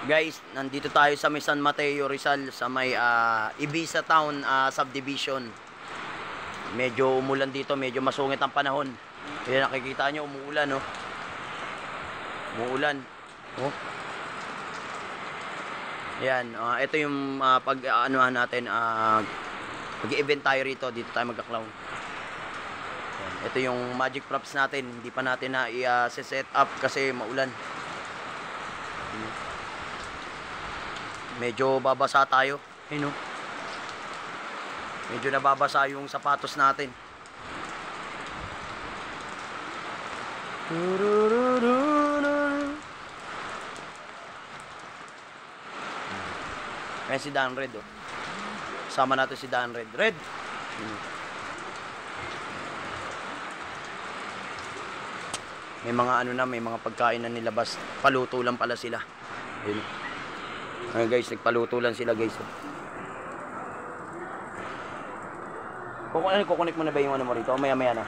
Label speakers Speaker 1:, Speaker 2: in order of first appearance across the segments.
Speaker 1: Guys, nandito tayo sa may San Mateo, Rizal, sa may Ibiza Town subdivision. Medyo umulan dito, medyo masungit ang panahon. Kaya nakikita nyo, umuulan, no? Umuulan. Oh. Yan, ito yung pag-anuhan natin, mag-event tayo rito, dito tayo magka-clown. Yan, ito yung magic props natin, hindi pa natin na i-set up kasi maulan. Medyo babasa tayo. Ayun, no? Medyo nababasa yung sapatos natin. Ayan si Dan Red, oh. Sama natin si Dan Red. Red! May mga ano na, may mga pagkain na nilabas. Paluto lang pala sila. Ayun. Ayan guys, nagpaluto lang sila guys. Kukunik mo na ba yung ano mo rito? Maya maya na.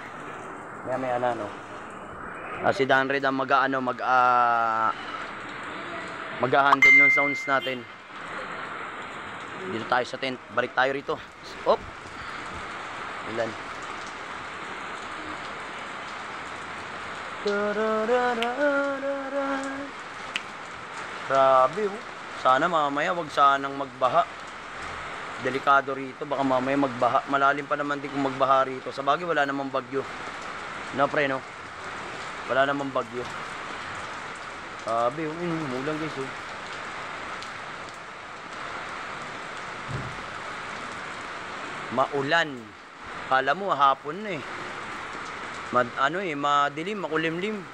Speaker 1: Maya maya na, no? Si Dan Red ang mag-handle ng sounds natin. Dito tayo sa tent. Balik tayo rito. Op! Ilan? Grabe, oh. Sana mamaya wag sanang magbaha. Delikado rito, baka mamaya magbaha. Malalim pa naman din kung magbaha rito. Sa bagay wala namang bagyo. No, pre, no? Wala namang bagyo. Grabe, oh. Umulan guys, oh. Maulan. Kala mo hapon na eh. Madilim, makulimlim.